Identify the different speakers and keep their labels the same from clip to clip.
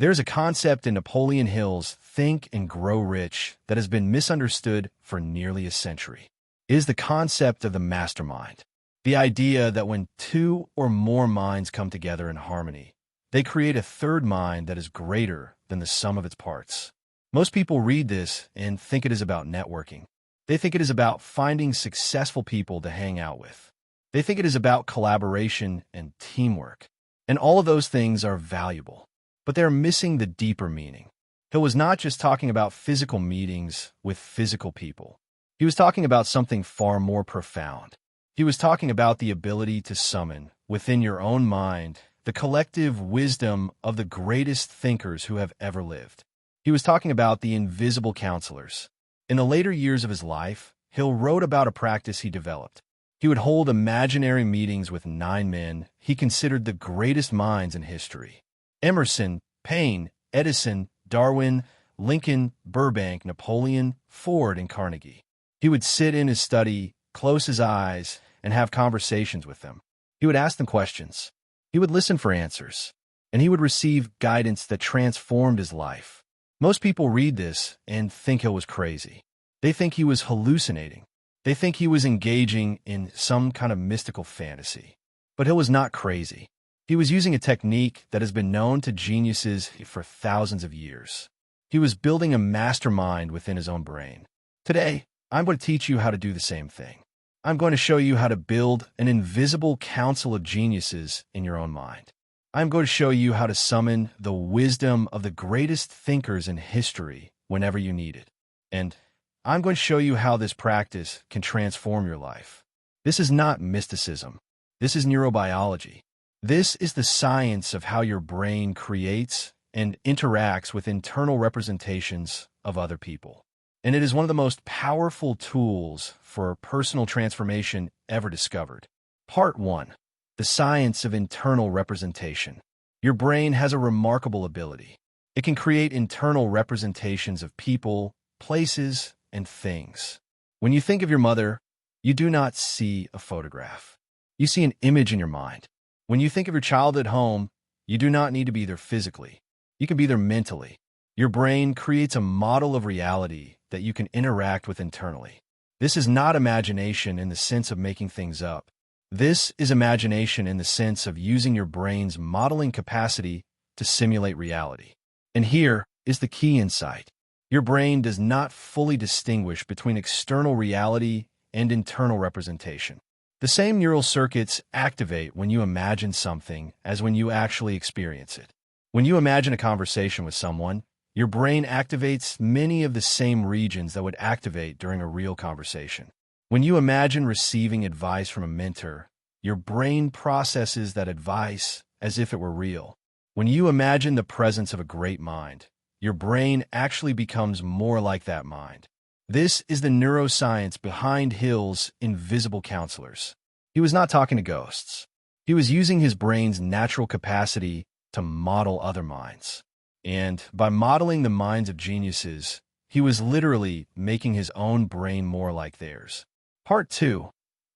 Speaker 1: There's a concept in Napoleon Hill's Think and Grow Rich that has been misunderstood for nearly a century. It is the concept of the mastermind. The idea that when two or more minds come together in harmony, they create a third mind that is greater than the sum of its parts. Most people read this and think it is about networking. They think it is about finding successful people to hang out with. They think it is about collaboration and teamwork. And all of those things are valuable, but they're missing the deeper meaning. Hill was not just talking about physical meetings with physical people. He was talking about something far more profound. He was talking about the ability to summon, within your own mind, the collective wisdom of the greatest thinkers who have ever lived. He was talking about the invisible counselors. In the later years of his life, Hill wrote about a practice he developed. He would hold imaginary meetings with 9 men he considered the greatest minds in history. Emerson, Paine, Edison, Darwin, Lincoln, Burbank, Napoleon, Ford, and Carnegie. He would sit in his study, close his eyes, and have conversations with them. He would ask them questions. He would listen for answers, and he would receive guidance that transformed his life. Most people read this and think Hill was crazy. They think he was hallucinating. They think he was engaging in some kind of mystical fantasy. But Hill was not crazy. He was using a technique that has been known to geniuses for thousands of years. He was building a mastermind within his own brain. Today, I'm going to teach you how to do the same thing. I'm going to show you how to build an invisible council of geniuses in your own mind. I'm going to show you how to summon the wisdom of the greatest thinkers in history whenever you need it. And I'm going to show you how this practice can transform your life. This is not mysticism. This is neurobiology. This is the science of how your brain creates and interacts with internal representations of other people. And it is one of the most powerful tools for personal transformation ever discovered. Part 1. The science of internal representation. Your brain has a remarkable ability. It can create internal representations of people, places, and things. When you think of your mother, you do not see a photograph. You see an image in your mind. When you think of your child at home, you do not need to be there physically. You can be there mentally. Your brain creates a model of reality that you can interact with internally. This is not imagination in the sense of making things up. This is imagination in the sense of using your brain's modeling capacity to simulate reality. And here is the key insight. Your brain does not fully distinguish between external reality and internal representation. The same neural circuits activate when you imagine something as when you actually experience it. When you imagine a conversation with someone, your brain activates many of the same regions that would activate during a real conversation. When you imagine receiving advice from a mentor, your brain processes that advice as if it were real. When you imagine the presence of a great mind, your brain actually becomes more like that mind. This is the neuroscience behind Hill's invisible counselors. He was not talking to ghosts. He was using his brain's natural capacity to model other minds. And by modeling the minds of geniuses, he was literally making his own brain more like theirs. Part 2.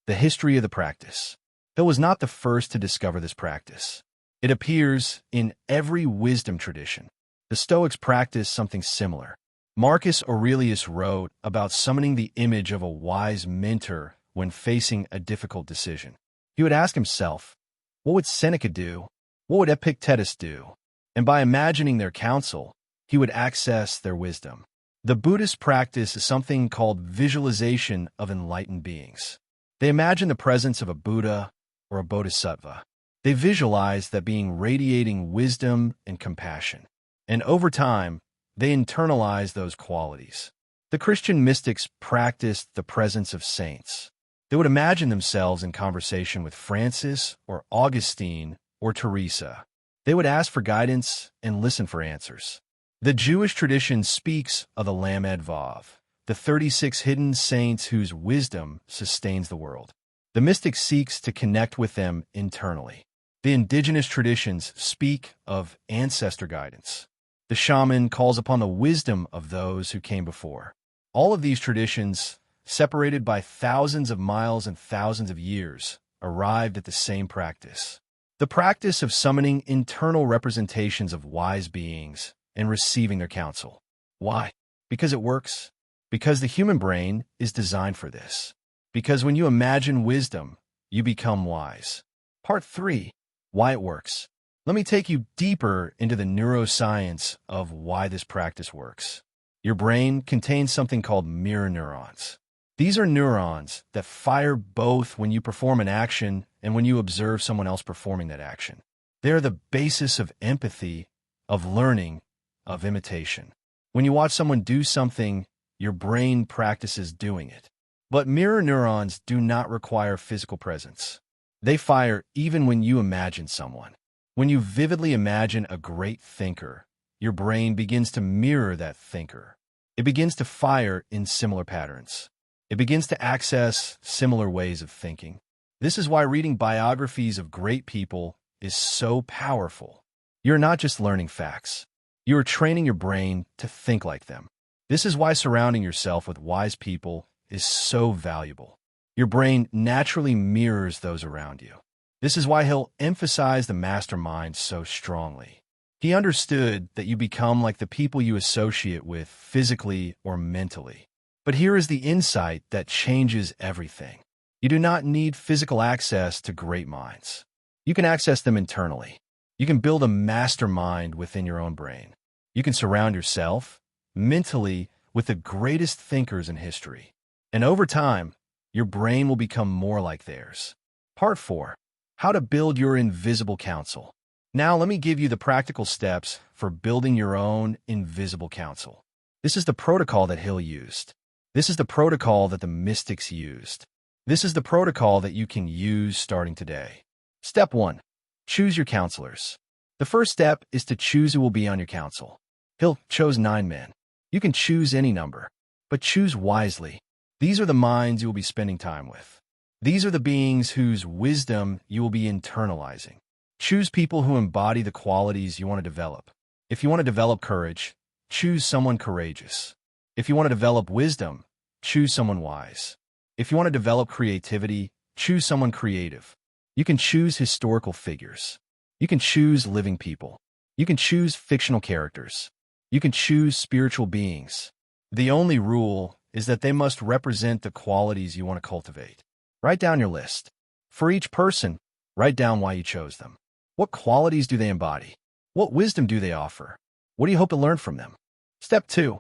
Speaker 1: The history of the practice. Hill was not the first to discover this practice. It appears in every wisdom tradition. The Stoics practiced something similar. Marcus Aurelius wrote about summoning the image of a wise mentor when facing a difficult decision. He would ask himself, what would Seneca do? What would Epictetus do? And by imagining their counsel, he would access their wisdom. The Buddhist practice is something called visualization of enlightened beings. They imagine the presence of a Buddha or a Bodhisattva. They visualize that being radiating wisdom and compassion. And over time, they internalize those qualities. The Christian mystics practiced the presence of saints. They would imagine themselves in conversation with Francis or Augustine or Teresa. They would ask for guidance and listen for answers. The Jewish tradition speaks of the Lamed Vav, the 36 hidden saints whose wisdom sustains the world. The mystic seeks to connect with them internally. The indigenous traditions speak of ancestor guidance. The shaman calls upon the wisdom of those who came before. All of these traditions, separated by thousands of miles and thousands of years, arrived at the same practice. The practice of summoning internal representations of wise beings and receiving their counsel. Why? Because it works. Because the human brain is designed for this. Because when you imagine wisdom, you become wise. Part 3. Why it works. Let me take you deeper into the neuroscience of why this practice works. Your brain contains something called mirror neurons. These are neurons that fire both when you perform an action and when you observe someone else performing that action. They are the basis of empathy, of learning, of imitation. When you watch someone do something, your brain practices doing it. But mirror neurons do not require physical presence. They fire even when you imagine someone. When you vividly imagine a great thinker, your brain begins to mirror that thinker. It begins to fire in similar patterns. It begins to access similar ways of thinking. This is why reading biographies of great people is so powerful. You're not just learning facts. You are training your brain to think like them. This is why surrounding yourself with wise people is so valuable. Your brain naturally mirrors those around you. This is why he'll emphasize the mastermind so strongly. He understood that you become like the people you associate with physically or mentally. But here is the insight that changes everything. You do not need physical access to great minds. You can access them internally. You can build a mastermind within your own brain. You can surround yourself mentally with the greatest thinkers in history. And over time, your brain will become more like theirs. Part 4. How to build your invisible counsel. Now let me give you the practical steps for building your own invisible counsel. This is the protocol that Hill used. This is the protocol that the mystics used. This is the protocol that you can use starting today. Step 1. Choose your counselors. The first step is to choose who will be on your council. Hill chose 9 men. You can choose any number, but choose wisely. These are the minds you will be spending time with. These are the beings whose wisdom you will be internalizing. Choose people who embody the qualities you want to develop. If you want to develop courage, choose someone courageous. If you want to develop wisdom, choose someone wise. If you want to develop creativity, choose someone creative. You can choose historical figures. You can choose living people. You can choose fictional characters. You can choose spiritual beings. The only rule is that they must represent the qualities you want to cultivate. Write down your list. For each person, write down why you chose them. What qualities do they embody? What wisdom do they offer? What do you hope to learn from them? Step 2.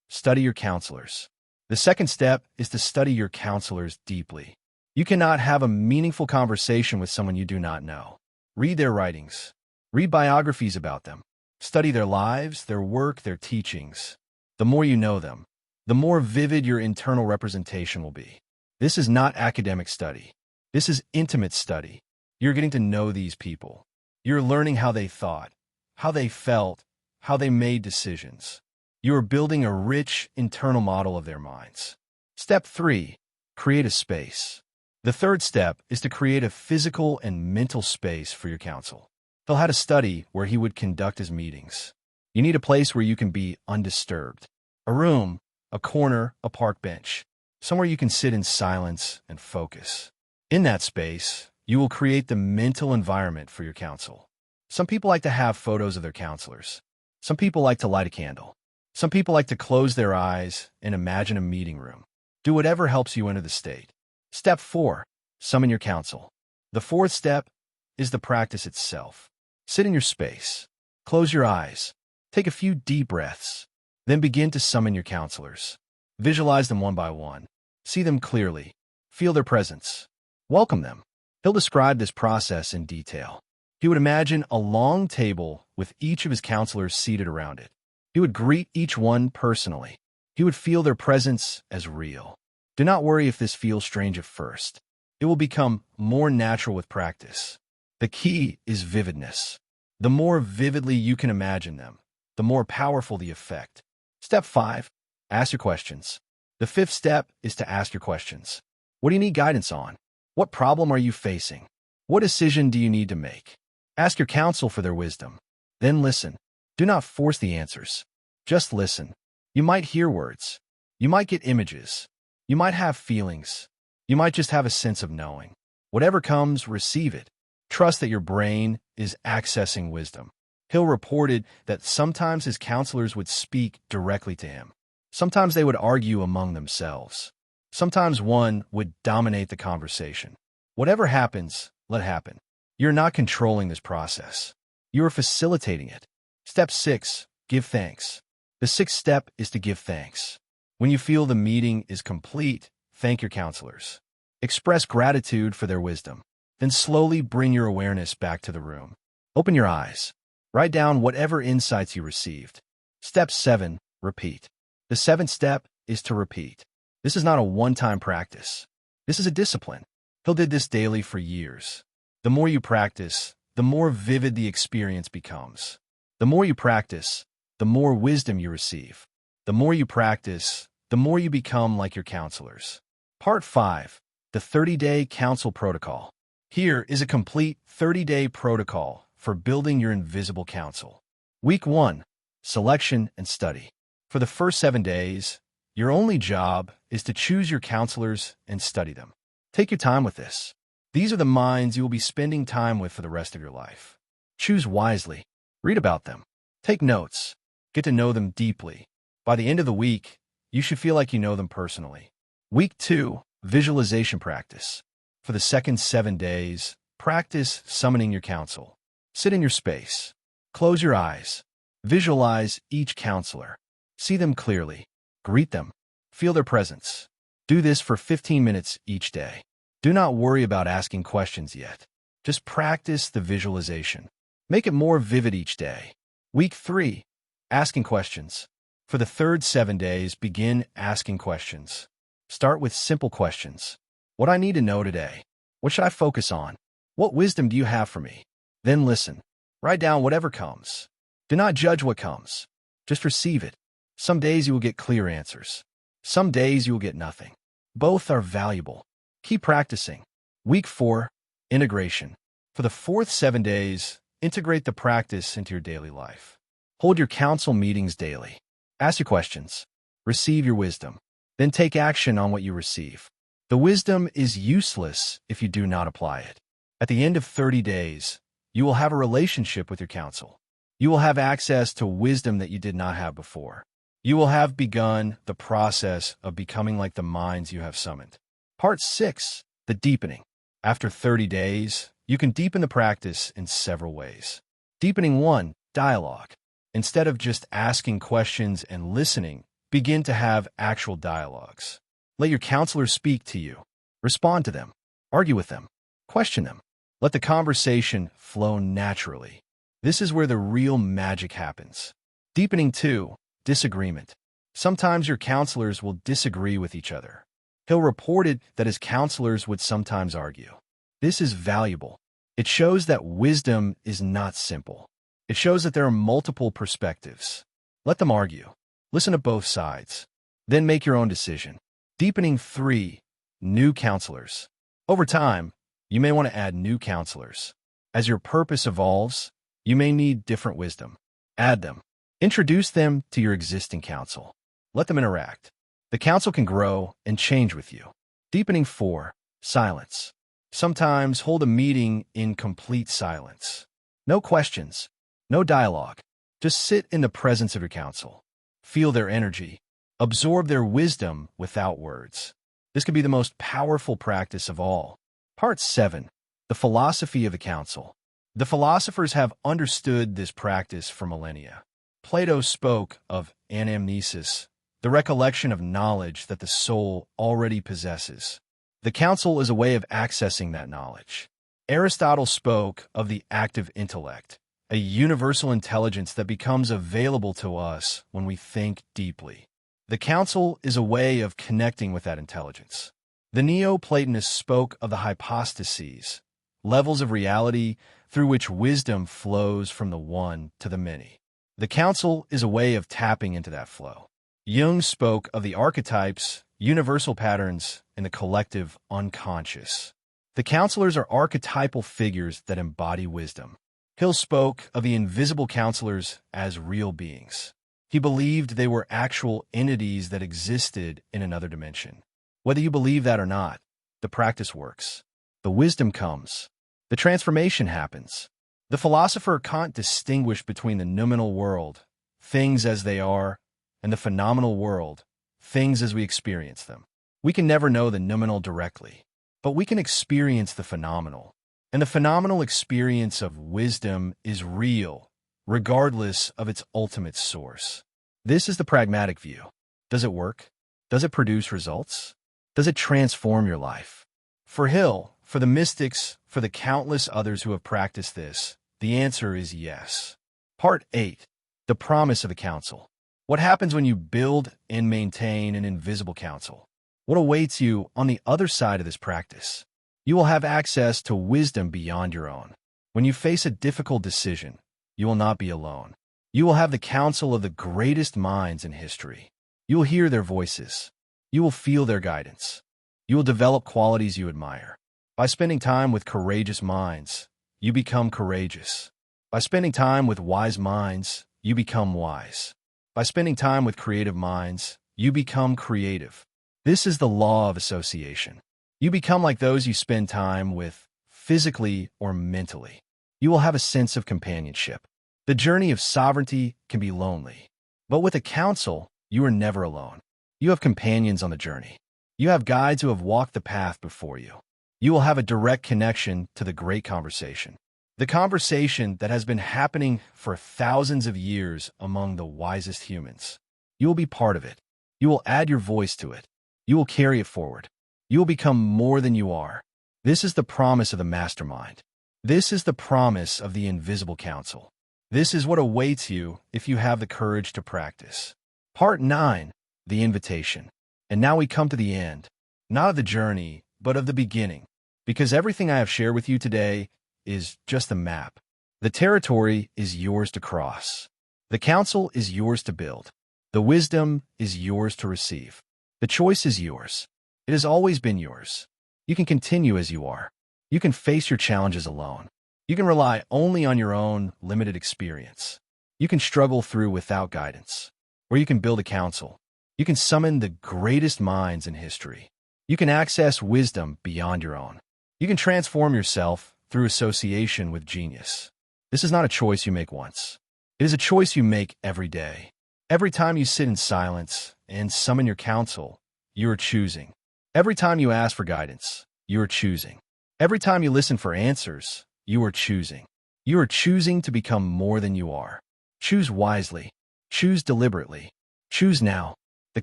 Speaker 1: Study your counselors. The second step is to study your counselors deeply. You cannot have a meaningful conversation with someone you do not know. Read their writings. Read biographies about them. Study their lives, their work, their teachings. The more you know them, the more vivid your internal representation will be. This is not academic study. This is intimate study. You're getting to know these people. You're learning how they thought, how they felt, how they made decisions. You are building a rich internal model of their minds. Step 3. Create a space. The third step is to create a physical and mental space for your counsel. Hill had a study where he would conduct his meetings. You need a place where you can be undisturbed. A room, a corner, a park bench. Somewhere you can sit in silence and focus. In that space, you will create the mental environment for your counsel. Some people like to have photos of their counselors. Some people like to light a candle. Some people like to close their eyes and imagine a meeting room. Do whatever helps you enter the state. Step 4. Summon your counsel. The fourth step is the practice itself. Sit in your space. Close your eyes. Take a few deep breaths. Then begin to summon your counselors. Visualize them one by one. See them clearly. Feel their presence. Welcome them. He'll describe this process in detail. He would imagine a long table with each of his counselors seated around it. He would greet each one personally. He would feel their presence as real. Do not worry if this feels strange at first. It will become more natural with practice. The key is vividness. The more vividly you can imagine them, the more powerful the effect. Step 5. Ask your questions. The fifth step is to ask your questions. What do you need guidance on? What problem are you facing? What decision do you need to make? Ask your counsel for their wisdom. Then listen. Do not force the answers. Just listen. You might hear words. You might get images. You might have feelings. You might just have a sense of knowing. Whatever comes, receive it. Trust that your brain is accessing wisdom. Hill reported that sometimes his counselors would speak directly to him. Sometimes they would argue among themselves. Sometimes one would dominate the conversation. Whatever happens, let happen. You're not controlling this process. You are facilitating it. Step 6. Give thanks. The sixth step is to give thanks. When you feel the meeting is complete, thank your counselors. Express gratitude for their wisdom. Then slowly bring your awareness back to the room. Open your eyes. Write down whatever insights you received. Step 7. Repeat. The seventh step is to repeat. This is not a one-time practice. This is a discipline. Hill did this daily for years. The more you practice, the more vivid the experience becomes. The more you practice, the more wisdom you receive. The more you practice, the more you become like your counselors. Part 5. The 30-Day Counsel Protocol. Here is a complete 30-day protocol for building your invisible counsel. Week 1. Selection and study. For the first 7 days, your only job is to choose your counselors and study them. Take your time with this. These are the minds you will be spending time with for the rest of your life. Choose wisely. Read about them. Take notes. Get to know them deeply. By the end of the week, you should feel like you know them personally. Week 2. Visualization practice. For the second 7 days, practice summoning your counsel. Sit in your space. Close your eyes. Visualize each counselor. See them clearly. Greet them. Feel their presence. Do this for 15 minutes each day. Do not worry about asking questions yet. Just practice the visualization. Make it more vivid each day. Week 3. Asking questions. For the third 7 days, begin asking questions. Start with simple questions. What I need to know today? What should I focus on? What wisdom do you have for me? Then listen. Write down whatever comes. Do not judge what comes. Just receive it. Some days you will get clear answers. Some days you will get nothing. Both are valuable. Keep practicing. Week 4. Integration. For the fourth 7 days, integrate the practice into your daily life. Hold your counsel meetings daily. Ask your questions. Receive your wisdom. Then take action on what you receive. The wisdom is useless if you do not apply it. At the end of 30 days, you will have a relationship with your counsel. You will have access to wisdom that you did not have before. You will have begun the process of becoming like the minds you have summoned. Part 6. The deepening. After 30 days, you can deepen the practice in several ways. Deepening 1. Dialogue. Instead of just asking questions and listening, begin to have actual dialogues. Let your counselor speak to you. Respond to them. Argue with them. Question them. Let the conversation flow naturally. This is where the real magic happens. Deepening 2. Disagreement. Sometimes your counselors will disagree with each other. Hill reported that his counselors would sometimes argue. This is valuable. It shows that wisdom is not simple. It shows that there are multiple perspectives. Let them argue. Listen to both sides. Then make your own decision. Deepening 3. New counselors. Over time, you may want to add new counselors. As your purpose evolves, you may need different wisdom. Add them. Introduce them to your existing counsel. Let them interact. The counsel can grow and change with you. Deepening 4. Silence. Sometimes hold a meeting in complete silence. No questions. No dialogue. Just sit in the presence of your counsel. Feel their energy. Absorb their wisdom without words. This can be the most powerful practice of all. Part 7. The philosophy of the counsel. The philosophers have understood this practice for millennia. Plato spoke of anamnesis, the recollection of knowledge that the soul already possesses. The counsel is a way of accessing that knowledge. Aristotle spoke of the active intellect, a universal intelligence that becomes available to us when we think deeply. The counsel is a way of connecting with that intelligence. The Neoplatonists spoke of the hypostases, levels of reality through which wisdom flows from the one to the many. The counsel is a way of tapping into that flow. Jung spoke of the archetypes, universal patterns, and the collective unconscious. The counselors are archetypal figures that embody wisdom. Hill spoke of the invisible counselors as real beings. He believed they were actual entities that existed in another dimension. Whether you believe that or not, the practice works. The wisdom comes. the transformation happens. The philosopher can't distinguish between the noumenal world, things as they are, and the phenomenal world, things as we experience them. We can never know the noumenal directly, but we can experience the phenomenal. And the phenomenal experience of wisdom is real, regardless of its ultimate source. This is the pragmatic view. Does it work? Does it produce results? Does it transform your life? For Hill, for the mystics, for the countless others who have practiced this, the answer is yes. Part 8. The promise of the counsel. What happens when you build and maintain an invisible counsel? What awaits you on the other side of this practice? You will have access to wisdom beyond your own. When you face a difficult decision, you will not be alone. You will have the counsel of the greatest minds in history. You will hear their voices. You will feel their guidance. You will develop qualities you admire. By spending time with courageous minds, you become courageous. By spending time with wise minds, you become wise. By spending time with creative minds, you become creative. This is the law of association. You become like those you spend time with, physically or mentally. You will have a sense of companionship. The journey of sovereignty can be lonely, but with a counsel, you are never alone. You have companions on the journey. You have guides who have walked the path before you. You will have a direct connection to the great conversation. The conversation that has been happening for thousands of years among the wisest humans. You will be part of it. You will add your voice to it. You will carry it forward. You will become more than you are. This is the promise of the mastermind. This is the promise of the invisible counsel. This is what awaits you if you have the courage to practice. Part 9. The invitation. And now we come to the end, not of the journey, but of the beginning. Because everything I have shared with you today is just a map. The territory is yours to cross. The counsel is yours to build. The wisdom is yours to receive. The choice is yours. It has always been yours. You can continue as you are. You can face your challenges alone. You can rely only on your own limited experience. You can struggle through without guidance. Or you can build a counsel. You can summon the greatest minds in history. You can access wisdom beyond your own. You can transform yourself through association with genius. This is not a choice you make once. It is a choice you make every day. Every time you sit in silence and summon your counsel, you are choosing. Every time you ask for guidance, you are choosing. Every time you listen for answers, you are choosing. You are choosing to become more than you are. Choose wisely. Choose deliberately. Choose now. The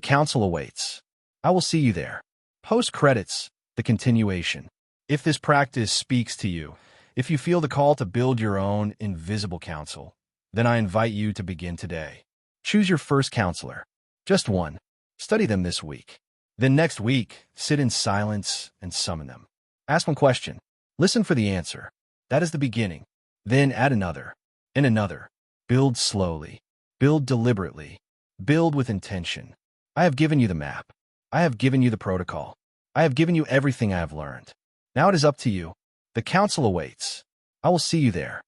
Speaker 1: counsel awaits. I will see you there. Post credits, the continuation. If this practice speaks to you, if you feel the call to build your own invisible counsel, then I invite you to begin today. Choose your first counselor. Just one. Study them this week. Then next week, sit in silence and summon them. Ask one question. Listen for the answer. That is the beginning. Then add another, and another. Build slowly. Build deliberately. Build with intention. I have given you the map. I have given you the protocol. I have given you everything I have learned. Now it is up to you. The counsel awaits. I will see you there.